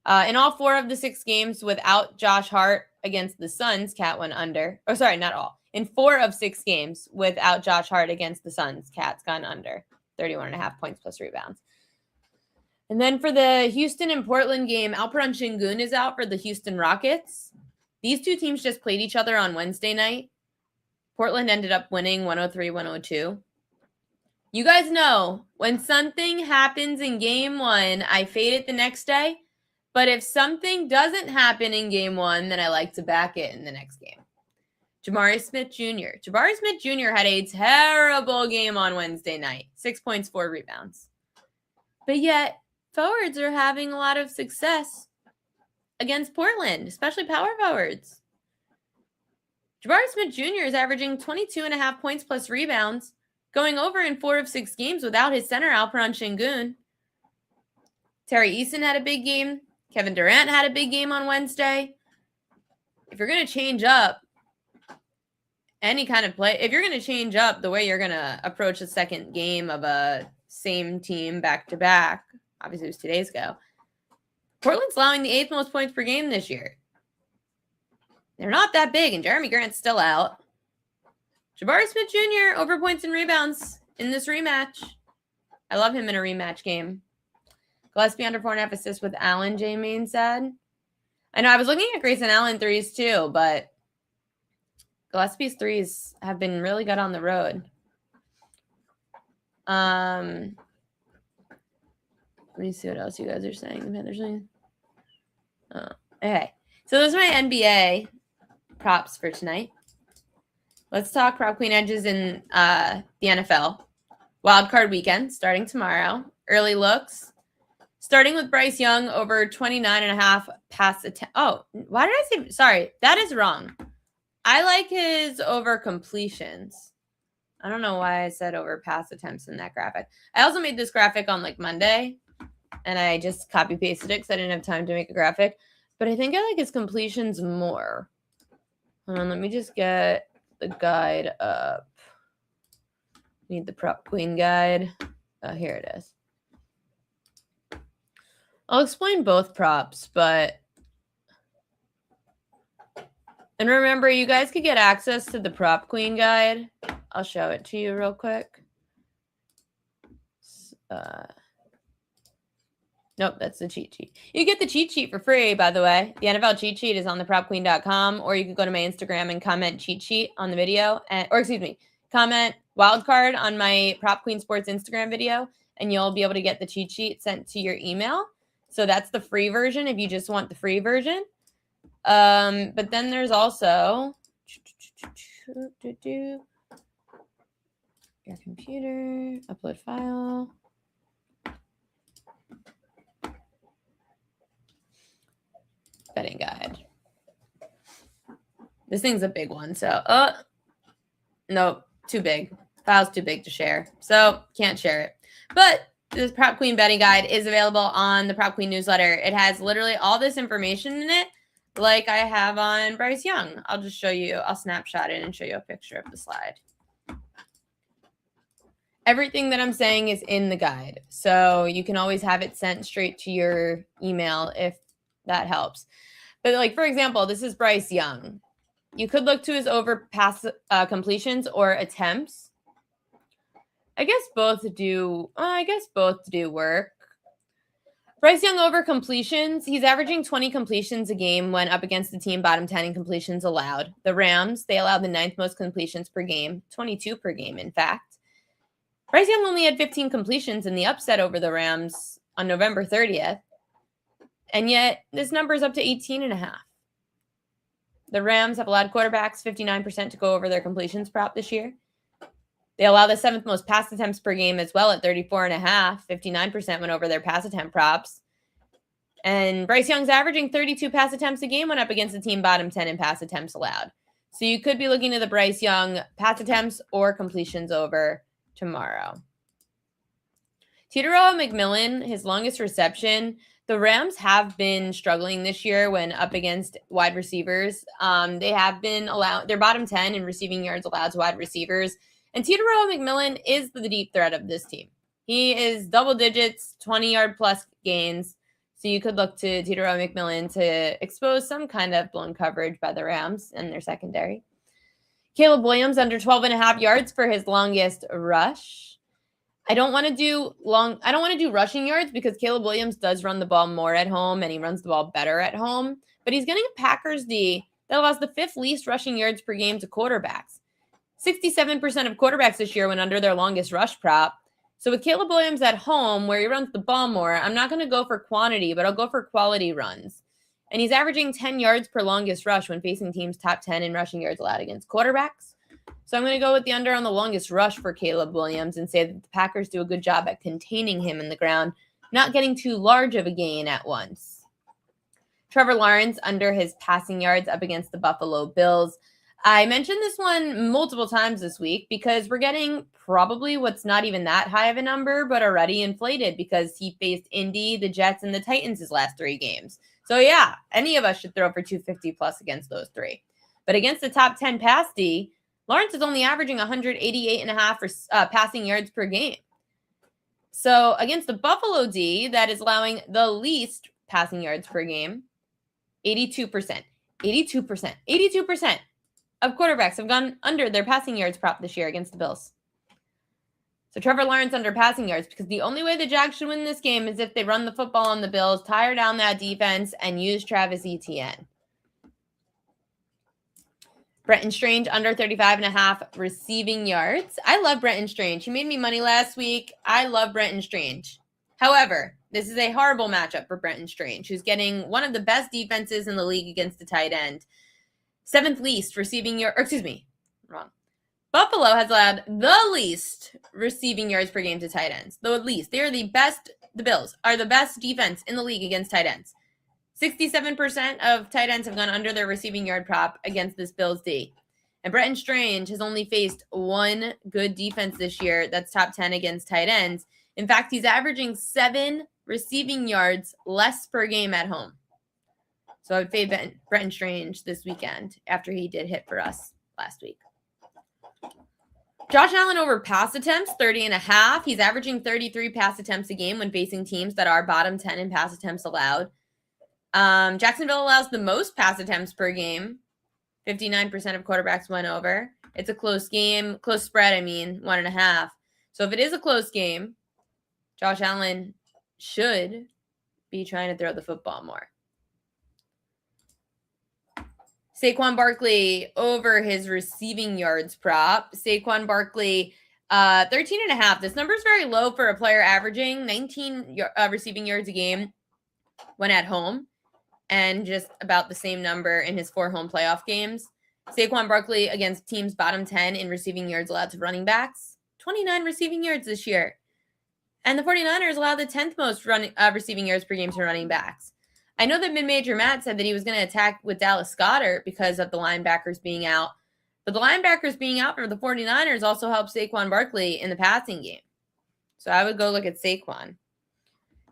In all 4 of the 6 games without Josh Hart against the Suns, Cat went under. Oh, sorry, not all. In 4 of 6 games without Josh Hart against the Suns, Cat's gone under 31.5 points plus rebounds. And then for the Houston and Portland game, Alperen Şengün is out for the Houston Rockets. These 2 teams just played each other on Wednesday night. Portland ended up winning 103-102. You guys know, when something happens in game 1, I fade it the next day. But if something doesn't happen in game 1, then I like to back it in the next game. Jabari Smith Jr. Jabari Smith Jr. had a terrible game on Wednesday night. 6 points, 4 rebounds. But yet, forwards are having a lot of success against Portland, especially power forwards. Jabari Smith Jr. is averaging 22.5 points plus rebounds, going over in 4 of 6 games without his center, Alperen Şengün. Terry Eason had a big game. Kevin Durant had a big game on Wednesday. If you're going to change up any kind of play, if you're going to change up the way you're going to approach the second game of a same team back-to-back, obviously it was 2 days ago, Portland's allowing the 8th most points per game this year. They're not that big, and Jeremy Grant's still out. Jabari Smith Jr. over points and rebounds in this rematch. I love him in a rematch game. Gillespie under 4.5 assists with Allen, J. Main said. I know I was looking at Grayson Allen threes too, but Gillespie's threes have been really good on the road. Let me see what else you guys are saying. Okay. So those are my NBA props for tonight. Let's talk prop queen edges in the NFL. Wild card weekend starting tomorrow. Early looks. Starting with Bryce Young over 29.5 pass attempt. Oh, why did I say? Sorry, that is wrong. I like his over completions. I don't know why I said over pass attempts in that graphic. I also made this graphic on like Monday, and I just copy pasted it because I didn't have time to make a graphic. But I think I like his completions more. Hold on, let me just get the guide up. Need the prop queen guide. Here it is. I'll explain both props, but and remember, you guys could get access to the prop queen guide. I'll show it to you real quick. Nope, that's the cheat sheet. You get the cheat sheet for free, by the way. The NFL cheat sheet is on thepropqueen.com, or you can go to my Instagram and comment cheat sheet on the video, comment wildcard on my Prop Queen Sports Instagram video, and you'll be able to get the cheat sheet sent to your email. So that's the free version if you just want the free version. But then there's also your computer, upload file. Betting guide. This thing's a big one, so nope, too big. File's too big to share, so can't share it. But this Prop Queen betting guide is available on the Prop Queen newsletter. It has literally all this information in it, like I have on Bryce Young. I'll just show you. I'll snapshot it and show you a picture of the slide. Everything that I'm saying is in the guide, so you can always have it sent straight to your email if that helps. But like, for example, this is Bryce Young. You could look to his over pass completions or attempts. I guess both do work. Bryce Young over completions. He's averaging 20 completions a game when up against the team bottom 10 in completions allowed. The Rams, they allowed the 9th most completions per game, 22 per game, in fact. Bryce Young only had 15 completions in the upset over the Rams on November 30th. And yet this number is up to 18.5. The Rams have allowed quarterbacks 59% to go over their completions prop this year. They allow the 7th most pass attempts per game as well at 34.5. 59% went over their pass attempt props. And Bryce Young's averaging 32 pass attempts a game when up against the team bottom 10 in pass attempts allowed. So you could be looking at the Bryce Young pass attempts or completions over tomorrow. Teteroa McMillan, his longest reception. The Rams have been struggling this year when up against wide receivers. They have been they're bottom 10 in receiving yards allowed to wide receivers. And Teteroa McMillan is the deep threat of this team. He is double digits, 20-yard plus gains. So you could look to Teteroa McMillan to expose some kind of blown coverage by the Rams and their secondary. Caleb Williams under 12.5 yards for his longest rush. I don't want to do rushing yards because Caleb Williams does run the ball more at home and he runs the ball better at home. But he's getting a Packers D that allows the 5th least rushing yards per game to quarterbacks. 67% of quarterbacks this year went under their longest rush prop. So with Caleb Williams at home, where he runs the ball more, I'm not going to go for quantity, but I'll go for quality runs. And he's averaging 10 yards per longest rush when facing teams top 10 in rushing yards allowed against quarterbacks. So I'm going to go with the under on the longest rush for Caleb Williams and say that the Packers do a good job at containing him in the ground, not getting too large of a gain at once. Trevor Lawrence under his passing yards up against the Buffalo Bills. I mentioned this one multiple times this week because we're getting probably what's not even that high of a number, but already inflated because he faced Indy, the Jets, and the Titans his last 3 games. So yeah, any of us should throw for 250 plus against those 3. But against the top 10 pass D, Lawrence is only averaging 188.5 for passing yards per game. So against the Buffalo D, that is allowing the least passing yards per game, 82%. 82% of quarterbacks have gone under their passing yards prop this year against the Bills. So Trevor Lawrence under passing yards, because the only way the Jags should win this game is if they run the football on the Bills, tire down that defense, and use Travis Etienne. Brenton Strange under 35.5 receiving yards. I love Brenton Strange. He made me money last week. I love Brenton Strange. However, this is a horrible matchup for Brenton Strange, who's getting one of the best defenses in the league against the tight end. 7th least receiving yards, wrong. Buffalo has allowed the least receiving yards per game to tight ends. The least. They are the best, the Bills are the best defense in the league against tight ends. 67% of tight ends have gone under their receiving yard prop against this Bills D. And Brenton Strange has only faced one good defense this year that's top 10 against tight ends. In fact, he's averaging 7 receiving yards less per game at home. So I would fade Brenton Strange this weekend after he did hit for us last week. Josh Allen over pass attempts, 30.5. He's averaging 33 pass attempts a game when facing teams that are bottom 10 in pass attempts allowed. Jacksonville allows the most pass attempts per game. 59% of quarterbacks went over. It's a close game, close spread, 1.5. So if it is a close game, Josh Allen should be trying to throw the football more. Saquon Barkley over his receiving yards prop. Saquon Barkley, 13.5. This number is very low for a player averaging 19 receiving yards a game when at home, and just about the same number in his 4 home playoff games. Saquon Barkley against teams bottom 10 in receiving yards allowed to running backs, 29 receiving yards this year. And the 49ers allowed the 10th most receiving yards per game to running backs. I know that Mid-Major Matt said that he was going to attack with Dallas Goedert because of the linebackers being out. But the linebackers being out for the 49ers also helped Saquon Barkley in the passing game. So I would go look at Saquon.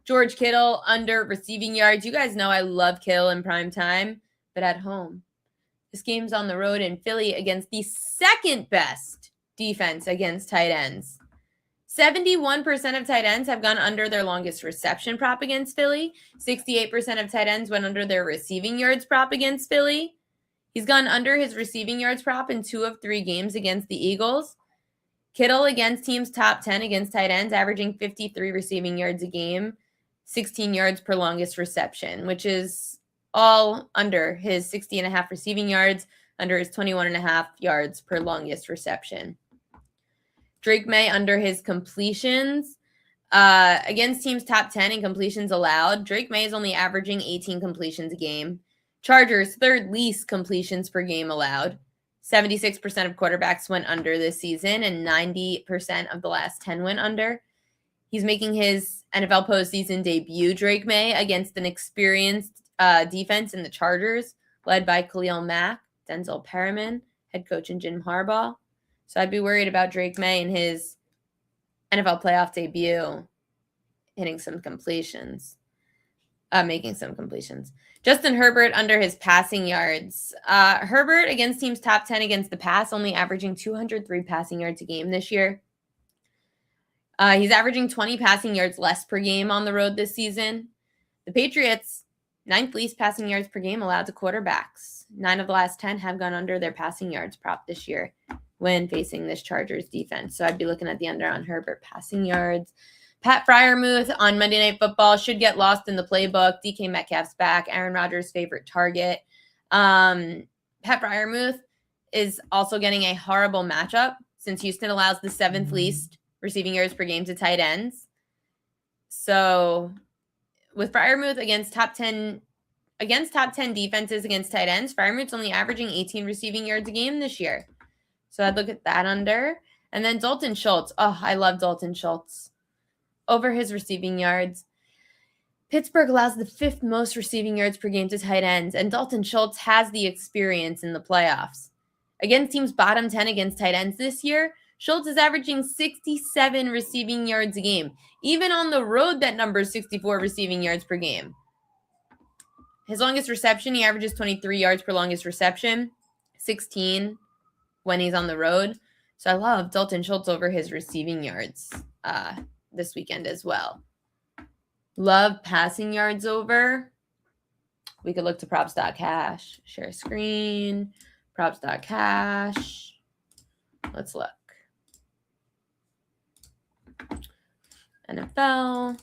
George Kittle under receiving yards. You guys know I love Kittle in prime time, but at home. This game's on the road in Philly against the second best defense against tight ends. 71% of tight ends have gone under their longest reception prop against Philly. 68% of tight ends went under their receiving yards prop against Philly. He's gone under his receiving yards prop in 2 of 3 games against the Eagles. Kittle against teams top 10 against tight ends, averaging 53 receiving yards a game, 16 yards per longest reception, which is all under his 60.5 receiving yards, under his 21.5 yards per longest reception. Drake May under his completions. Against teams top 10 in completions allowed, Drake May is only averaging 18 completions a game. Chargers, 3rd least completions per game allowed. 76% of quarterbacks went under this season, and 90% of the last 10 went under. He's making his NFL postseason debut, Drake May, against an experienced defense in the Chargers, led by Khalil Mack, Denzel Perriman, head coach, and Jim Harbaugh. So I'd be worried about Drake May in his NFL playoff debut making some completions. Justin Herbert under his passing yards. Herbert against teams top 10 against the pass, only averaging 203 passing yards a game this year. He's averaging 20 passing yards less per game on the road this season. The Patriots, 9th least passing yards per game allowed to quarterbacks. 9 of the last 10 have gone under their passing yards prop this year when facing this Chargers defense. So I'd be looking at the under on Herbert passing yards. Pat Freiermuth on Monday Night Football should get lost in the playbook. DK Metcalf's back, Aaron Rodgers' favorite target. Pat Freiermuth is also getting a horrible matchup since Houston allows the 7th least receiving yards per game to tight ends. So with Freiermuth against top 10 defenses against tight ends, Freiermuth's only averaging 18 receiving yards a game this year. So I'd look at that under. And then Dalton Schultz. Oh, I love Dalton Schultz. Over his receiving yards. Pittsburgh allows the 5th most receiving yards per game to tight ends, and Dalton Schultz has the experience in the playoffs. Against teams bottom 10 against tight ends this year, Schultz is averaging 67 receiving yards a game. Even on the road, that number is 64 receiving yards per game. His longest reception, he averages 23 yards per longest reception, 16 when he's on the road. So I love Dalton Schultz over his receiving yards this weekend as well. Love passing yards over. We could look to props.cash. Share screen. Props.cash. Let's look. NFL.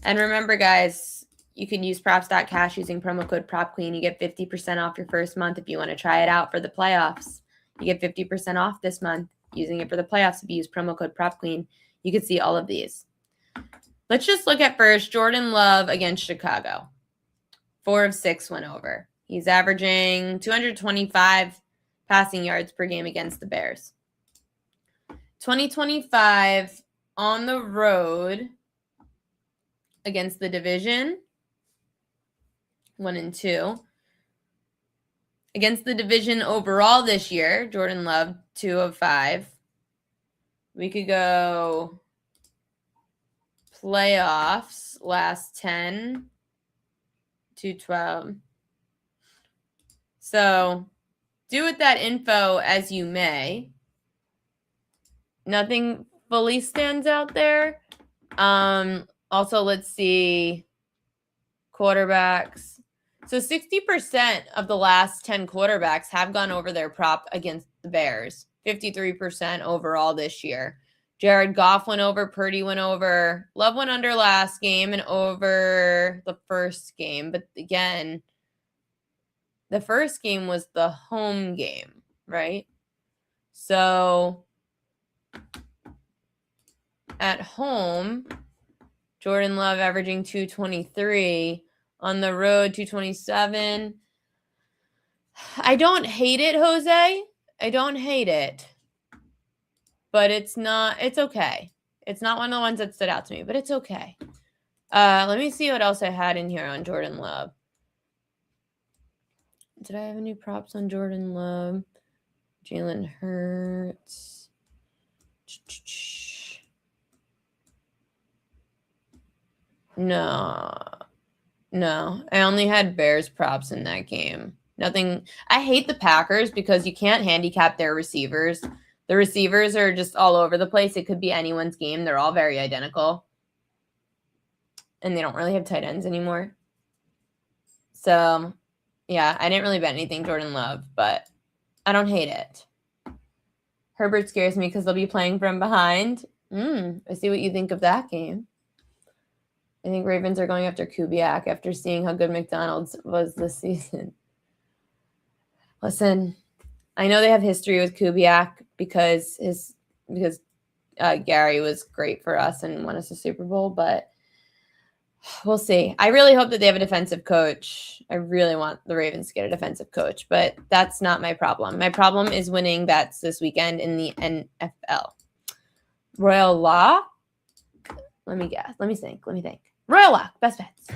And remember, guys, you can use props.cash using promo code PropQueen. You get 50% off your first month if you want to try it out for the playoffs. You get 50% off this month using it for the playoffs if you use promo code PropQueen. You can see all of these. Let's just look at first Jordan Love against Chicago. 4 of 6 went over. He's averaging 225 passing yards per game against the Bears. 2025 on the road against the division. 1 and 2. Against the division overall this year, Jordan Love, 2 of 5. We could go playoffs, last 10, 212. So do with that info as you may. Nothing fully stands out there. Also, let's see quarterbacks. So 60% of the last 10 quarterbacks have gone over their prop against the Bears. 53% overall this year. Jared Goff went over, Purdy went over, Love went under last game and over the first game. But again, the first game was the home game, right? So at home, Jordan Love averaging 223. On the road, 227. I don't hate it, Jose. I don't hate it. But it's okay. It's not one of the ones that stood out to me, but it's okay. Let me see what else I had in here on Jordan Love. Did I have any props on Jordan Love? Jalen Hurts. No, I only had Bears props in that game. Nothing. I hate the Packers because you can't handicap their receivers. The receivers are just all over the place. It could be anyone's game. They're all very identical. And they don't really have tight ends anymore. So, yeah, I didn't really bet anything Jordan Love, but I don't hate it. Herbert scares me because they'll be playing from behind. I see what you think of that game. I think Ravens are going after Kubiak after seeing how good McDonald's was this season. Listen, I know they have history with Kubiak because Gary was great for us and won us a Super Bowl, but we'll see. I really hope that they have a defensive coach. I really want the Ravens to get a defensive coach, but that's not my problem. My problem is winning bets this weekend in the NFL. Royal Lock? Let me guess. Let me think. Royal Lock, best bets.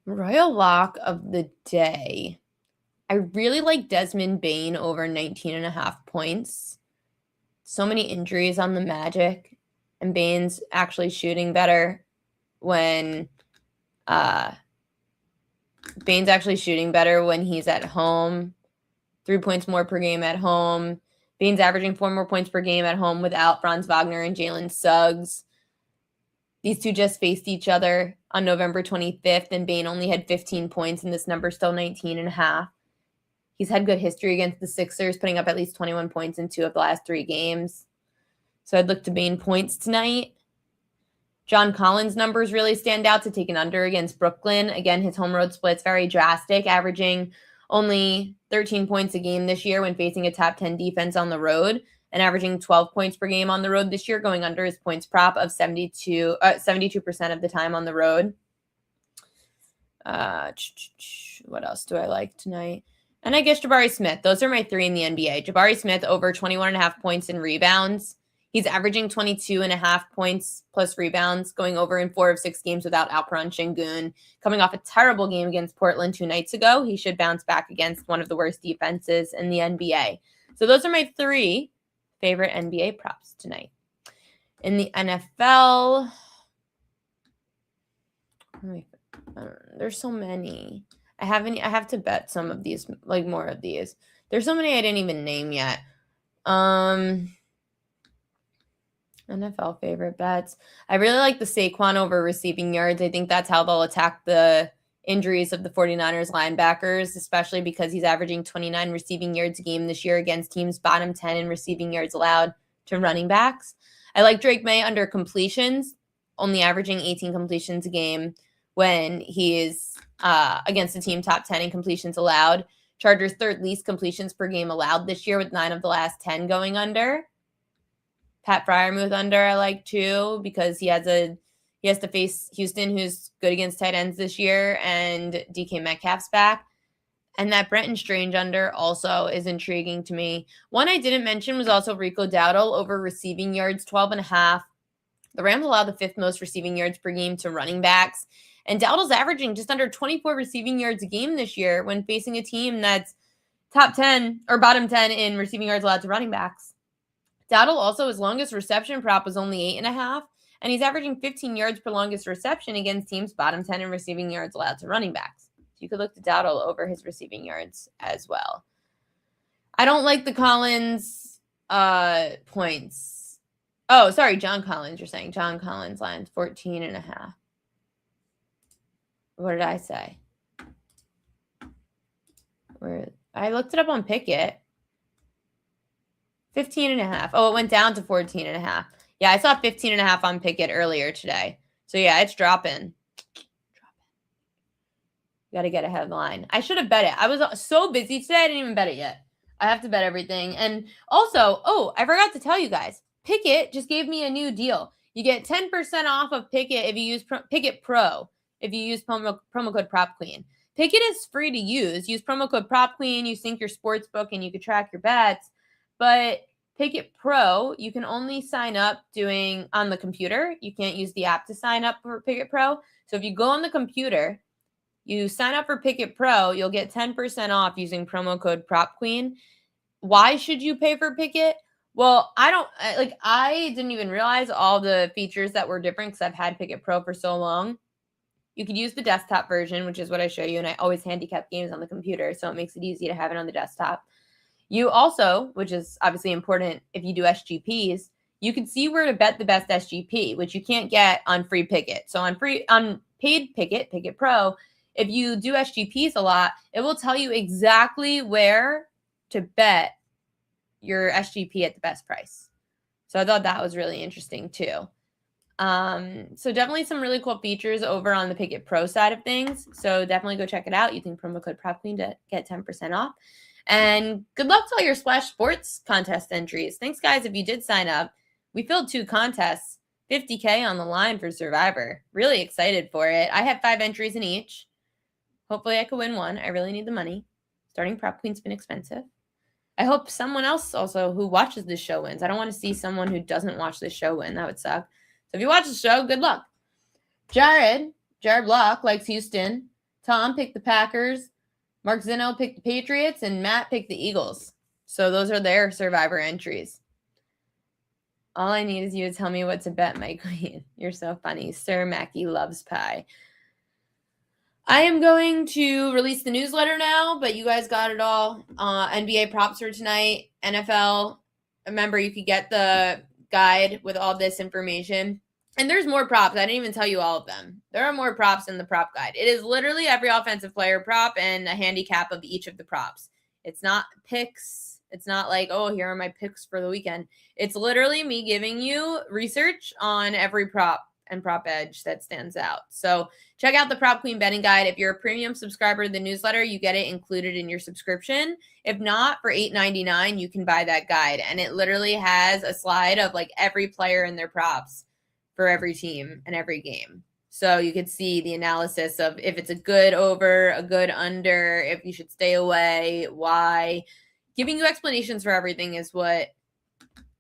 Royal Lock of the day. I really like Desmond Bane over 19.5 points. So many injuries on the Magic, and Bane's actually shooting better when he's at home. 3 points more per game at home. Bane's averaging 4 more points per game at home without Franz Wagner and Jalen Suggs. These two just faced each other on November 25th, and Bane only had 15 points, and this number's still 19.5. He's had good history against the Sixers, putting up at least 21 points in 2 of the last 3 games. So I'd look to Bane points tonight. John Collins' numbers really stand out to take an under against Brooklyn. Again, his home road split's very drastic, averaging only 13 points a game this year when facing a top 10 defense on the road, and averaging 12 points per game on the road this year, going under his points prop of 72% of the time on the road. What else do I like tonight? And I guess Jabari Smith. Those are my 3 in the NBA. Jabari Smith over 21.5 points in rebounds. He's averaging 22.5 points plus rebounds, going over in 4 of 6 games without Alperen Şengün. Coming off a terrible game against Portland 2 nights ago, he should bounce back against one of the worst defenses in the NBA. So those are my 3 favorite NBA props tonight. In the NFL, there's so many. I have to bet some of these, like more of these. There's so many I didn't even name yet. NFL favorite bets. I really like the Saquon over receiving yards. I think that's how they'll attack the injuries of the 49ers linebackers, especially because he's averaging 29 receiving yards a game this year against teams bottom 10 in receiving yards allowed to running backs. I like Drake May under completions, only averaging 18 completions a game when he is against a team top 10 in completions allowed. Chargers 3rd least completions per game allowed this year with 9 of the last 10 going under. Pat Freiermuth under I like too because he has to face Houston, who's good against tight ends this year, and DK Metcalf's back. And that Brenton Strange under also is intriguing to me. One I didn't mention was also Rico Dowdle over receiving yards, 12.5. The Rams allow the 5th most receiving yards per game to running backs. And Dowdle's averaging just under 24 receiving yards a game this year when facing a team that's top 10 or bottom 10 in receiving yards allowed to running backs. Dowdle also, his longest reception prop was only 8.5, and he's averaging 15 yards per longest reception against teams bottom 10 in receiving yards allowed to running backs. So you could look to Dowdle over his receiving yards as well. I don't like the Collins points. Oh, sorry, John Collins, you're saying. John Collins lines, 14.5. What did I say? I looked it up on Pickett. 15.5. Oh, it went down to 14.5. Yeah, I saw 15.5 on Pickett earlier today. So yeah, it's dropping. Got to get a headline. I should have bet it. I was so busy today, I didn't even bet it yet. I have to bet everything. And also, I forgot to tell you guys, Pickett just gave me a new deal. You get 10% off of Pickett if you use Pickett Pro, if you use promo code PropQueen. Pickett is free to use. Use promo code PropQueen. You sync your sports book and you can track your bets. But Pickett Pro, you can only sign up doing on the computer. You can't use the app to sign up for Pickett Pro. So if you go on the computer, you sign up for Pickett Pro, you'll get 10% off using promo code PropQueen. Why should you pay for Pickett? Well, I didn't even realize all the features that were different because I've had Pickett Pro for so long. You could use the desktop version, which is what I show you, and I always handicap games on the computer, so it makes it easy to have it on the desktop. You also, which is obviously important if you do SGPs, you can see where to bet the best SGP, which you can't get on free Pickett. So on paid Pickett Pro, if you do SGPs a lot, it will tell you exactly where to bet your SGP at the best price. So I thought that was really interesting too. So definitely some really cool features over on the Pickett Pro side of things. So definitely go check it out using promo code PropQueen to get 10% off. And good luck to all your Splash Sports contest entries. Thanks, guys, if you did sign up. We filled 2 contests, $50K on the line for Survivor. Really excited for it. I have 5 entries in each. Hopefully I could win one. I really need the money. Starting Prop Queen's been expensive. I hope someone else also who watches this show wins. I don't want to see someone who doesn't watch this show win. That would suck. So if you watch the show, good luck. Jared Block likes Houston. Tom picked the Packers. Mark Zinno picked the Patriots, and Matt picked the Eagles. So those are their Survivor entries. All I need is you to tell me what to bet, my queen. You're so funny. Sir Mackie loves pie. I am going to release the newsletter now, but you guys got it all. NBA props for tonight, NFL. Remember, you could get the guide with all this information. And there's more props. I didn't even tell you all of them. There are more props in the prop guide. It is literally every offensive player prop and a handicap of each of the props. It's not picks. It's not like, oh, here are my picks for the weekend. It's literally me giving you research on every prop and prop edge that stands out. So check out the Prop Queen betting guide. If you're a premium subscriber to the newsletter, you get it included in your subscription. If not, for $8.99, you can buy that guide. And it literally has a slide of like every player and their props for every team and every game. So you could see the analysis of if it's a good over, a good under, if you should stay away, why. Giving you explanations for everything is what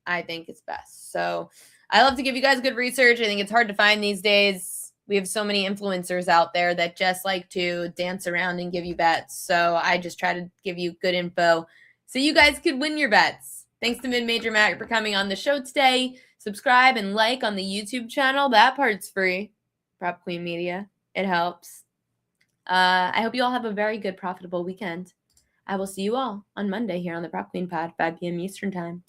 I think is best. So I love to give you guys good research. I think it's hard to find these days. We have so many influencers out there that just like to dance around and give you bets. So I just try to give you good info so you guys could win your bets. Thanks to Mid-Major Mac for coming on the show today. Subscribe and like on the YouTube channel. That part's free. Prop Queen Media. It helps. I hope you all have a very good, profitable weekend. I will see you all on Monday here on the Prop Queen Pod, 5 p.m. Eastern Time.